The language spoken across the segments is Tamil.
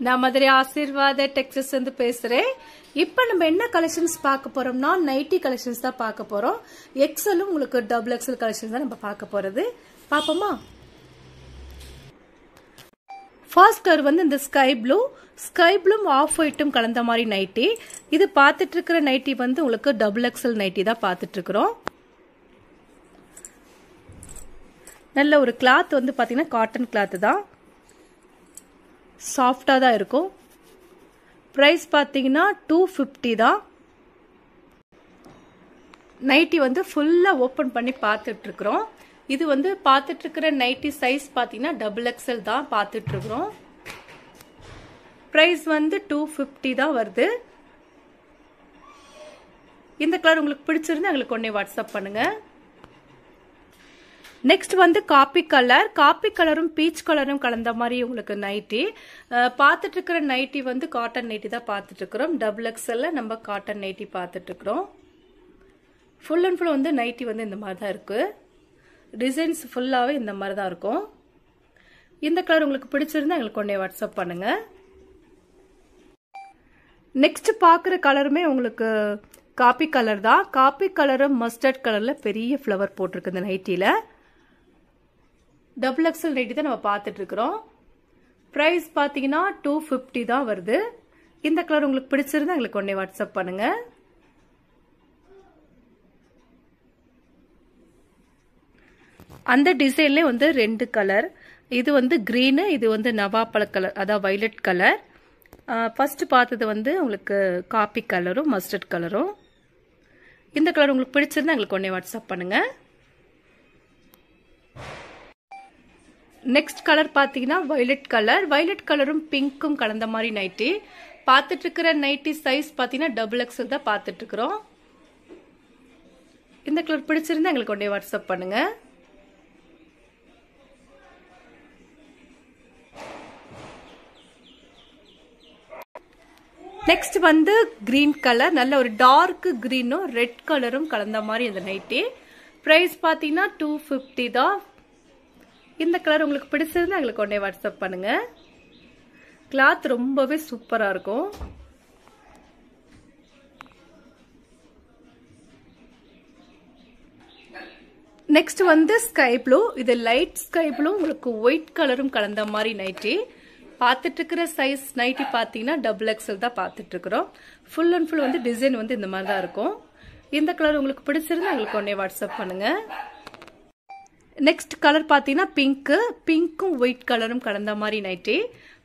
நான் மதுரை ஆசீர்வாத டெக்ஸ்டைல்ஸ் வந்து பேசுறேன். இப்போ நம்ம என்ன கலெக்ஷன்ஸ் பார்க்க போறோம்னா நைட்டி கலெக்ஷன்ஸ் தான் பார்க்க போறோம். எக்ஸலும் உங்களுக்கு டபுள் எக்ஸல் கலெக்ஷன்ஸ் தான் நம்ம பார்க்க போறது. பாப்போமா? ஃபர்ஸ்ட் கலர் வந்து இந்த ஸ்கை ப்ளூ ஆஃப் ஒயிட்டும் கலந்த மாதிரி நைட்டி. இது பார்த்துட்டு இருக்கிற நைட்டி வந்து உங்களுக்கு டபுள் எக்ஸல் நைட்டி தான் பார்த்துட்டு இருக்கிறோம். நல்ல ஒரு கிளாத் வந்து பாத்தீங்கன்னா காட்டன் கிளாத் தான், சாஃப்டா தான் இருக்கும். பிரைஸ் பாத்தீங்கன்னா 250 தான். நைட்டி வந்து ஃபுல்லா ஓபன் பண்ணி பார்த்துட்டு இருக்கிறோம். இது வந்து பார்த்துட்டு இருக்கிற நைட்டி சைஸ் பாத்தீங்கன்னா டபுள் எக்ஸல் தான் பார்த்துட்டு இருக்கிறோம். பிரைஸ் வந்து 250 தான் வருது. இந்த கலர் உங்களுக்கு பிடிச்சிருந்தா எங்களுக்கு உடனே வாட்ஸ்அப் பண்ணுங்க. நெக்ஸ்ட் வந்து காப்பி கலரும் பீச் கலரும் கலந்த மாதிரி உங்களுக்கு நைட்டி. பார்த்துட்டு இருக்கிற நைட்டி வந்து காட்டன் நைட்டி தான் பார்த்துட்டு இருக்கிறோம். டபுள் எக்ஸ்எல்ல நம்ம காட்டன் நைட்டி பார்த்துட்டு இருக்கிறோம். ஃபுல் அண்ட் ஃபுல் வந்து நைட்டி வந்து இந்த மாதிரி தான் இருக்கு. டிசைன்ஸ் ஃபுல்லாவே இந்த மாதிரி தான் இருக்கும். இந்த கலர் உங்களுக்கு பிடிச்சிருந்தா எங்களுக்கு உடனே வாட்ஸ்அப் பண்ணுங்க. நெக்ஸ்ட் பாக்குற கலருமே உங்களுக்கு காப்பி கலர் தான். காப்பி கலரும் மஸ்டர்ட் கலர்ல பெரிய ஃப்ளவர் போட்டிருக்கு இந்த நைட்டில. டபுள் எக்ஸல் நைட்டி தான் நம்ம பார்த்துட்டு இருக்கிறோம். பிரைஸ் பாத்தீங்கன்னா 250 தான் வருது. இந்த கலர் உங்களுக்கு பிடிச்சிருந்தா எங்களுக்கு உடனே வாட்ஸ்அப் பண்ணுங்க. அந்த டிசைன்ல வந்து 2 கலர். இது வந்து கிரீன், இது வந்து நவாப்பழ கலர், அதாவது வயலட் கலர். ஃபர்ஸ்ட் பார்த்தது வந்து உங்களுக்கு காப்பி கலரும் மஸ்டர்ட் கலரும். இந்த கலர் உங்களுக்கு பிடிச்சிருந்தா எங்களுக்கு உடனே வாட்ஸ்அப் பண்ணுங்க. நெக்ஸ்ட் கலர் பாத்தீங்கன்னா வயலட் கலரும் பிங்க்கும் கலந்த மாதிரி நைட்டி. பார்த்துட்டு இருக்கிற நைட்டி சைஸ் பாத்தீங்கன்னா டபுள் எக்ஸல் தான் பார்த்துட்டு இருக்கிறோம். இந்த கலர் பிடிச்சிருந்தா எங்களுக்கு உடனே வாட்ஸ்அப் பண்ணுங்க. நெக்ஸ்ட் வந்து கிரீன் கலர், நல்ல ஒரு டார்க் கிரீனும் ரெட் கலரும் கலந்த மாதிரி இந்த நைட்டி. பிரைஸ் பாத்தீங்கன்னா 250 தான். இந்த கலர் உங்களுக்கு பிடிச்சிருந்தா எங்களுக்கு உடனே வாட்ஸ்அப் பண்ணுங்க. கிளாத் ரொம்பவே சூப்பரா இருக்கும். நெக்ஸ்ட் வந்து ஸ்கை ப்ளூ. இது லைட் ஸ்கை ப்ளூ உங்களுக்கு ஒயிட் கலரும் கலந்த மாதிரி நைட்டி. பார்த்துட்டு இருக்கிற சைஸ் நைட்டி பாத்தீங்கன்னா டபுள் எக்ஸல் தான் பார்த்துட்டு இருக்கிறோம். ஃபுல் அண்ட் ஃபுல் வந்து டிசைன் வந்து இந்த மாதிரி தான் இருக்கும். இந்த கலர் உங்களுக்கு பிடிச்சிருந்தா எங்களுக்கு உடனே வாட்ஸ்அப் பண்ணுங்க. நெக்ஸ்ட் கலர் பாத்தீங்கன்னா பிங்க்கும் ஒயிட் கலரும் கலந்த மாதிரி நைட்டி.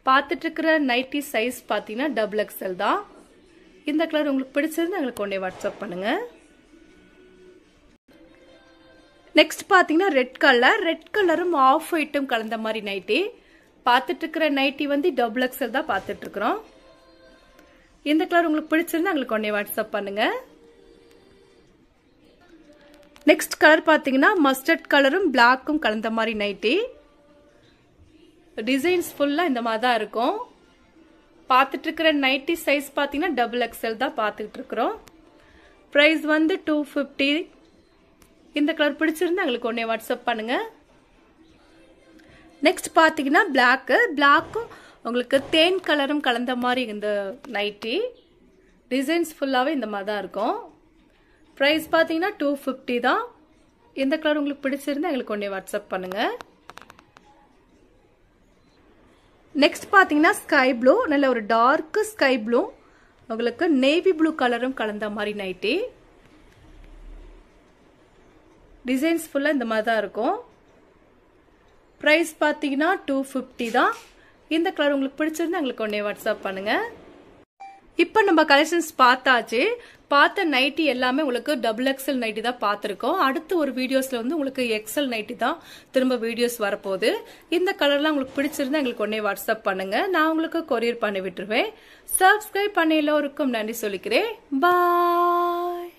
பார்த்துட்டு இருக்கிற நைட்டி சைஸ் பாத்தீங்கன்னா டபுள் எக்ஸல் தான். இந்த கலர் உங்களுக்கு பிடிச்சிருந்தா எங்களுக்கு உடனே வாட்ஸ்அப் பண்ணுங்க. நெக்ஸ்ட் பாத்தீங்கன்னா ரெட் கலரும் ஆஃப் ஒயிட்டும் கலந்த மாதிரி நைட்டி. பார்த்துட்டு இருக்கிற நைட்டி வந்து டபுள் எக்ஸல் தான் பார்த்துட்டு இருக்கிறோம். இந்த கலர் உங்களுக்கு பிடிச்சிருந்தா எங்களுக்கு உடனே வாட்ஸ்அப் பண்ணுங்க. நெக்ஸ்ட் கலர் பாத்தீங்கன்னா மஸ்டர்ட் கலரும் பிளாக்கும் கலந்த மாதிரி நைட்டி. டிசைன்ஸ் ஃபுல்லா இந்த மாதிரி தான் இருக்கும். பார்த்துட்டு இருக்கிற நைட்டி சைஸ் பாத்தீங்கன்னா டபுள் எக்ஸல் தான் பார்த்துட்டு இருக்கிறோம். பிரைஸ் வந்து 250. இந்த கலர் பிடிச்சிருந்தா எங்களுக்கு உடனே வாட்ஸ்அப் பண்ணுங்க. நெக்ஸ்ட் பாத்தீங்கன்னா பிளாக்கும் உங்களுக்கு தேன் கலரும் கலந்த மாதிரி இந்த நைட்டி. டிசைன்ஸ் ஃபுல்லாவே இந்த மாதிரி தான் இருக்கும். பிரைஸ் பாத்தீங்கன்னா 250 தான். இந்த கலர் உங்களுக்கு பிடிச்சிருந்தா எங்களுக்கு உடனே வாட்ஸ்அப் பண்ணுங்க. நெக்ஸ்ட் பாத்தீங்கன்னா ஸ்கை ப்ளூ, நல்ல ஒரு டார்க் ஸ்கை ப்ளூ உங்களுக்கு நேவி ப்ளூ கலரும் கலந்த மாதிரி நைட்டி. டிசைன்ஸ் ஃபுல்லா இந்த மாதிரி தான் இருக்கும். பிரைஸ் பாத்தீங்கன்னா 250 தான். இந்த கலர் உங்களுக்கு பிடிச்சிருந்தா எங்களுக்கு உடனே வாட்ஸ்அப் பண்ணுங்க. இப்ப நம்ம கலெக்ஷன்ஸ் பார்த்தாச்சு. பார்த்த நைட்டி எல்லாமே உங்களுக்கு டபுள் எக்ஸல் நைட்டி தான் பார்த்திருக்கோம். அடுத்த ஒரு வீடியோஸ்ல வந்து உங்களுக்கு எக்ஸல் நைட்டி தான் திரும்ப வீடியோஸ் வரப்போகுது. இந்த கலர்லாம் உங்களுக்கு பிடிச்சிருந்தா எங்களுக்கு உடனே வாட்ஸ்அப் பண்ணுங்க. நான் உங்களுக்கு கொரியர் பண்ணி விட்டுருவேன். சப்ஸ்கிரைப் பண்ண எல்லோருக்கும் நன்றி சொல்லிக்கிறேன். பாய்.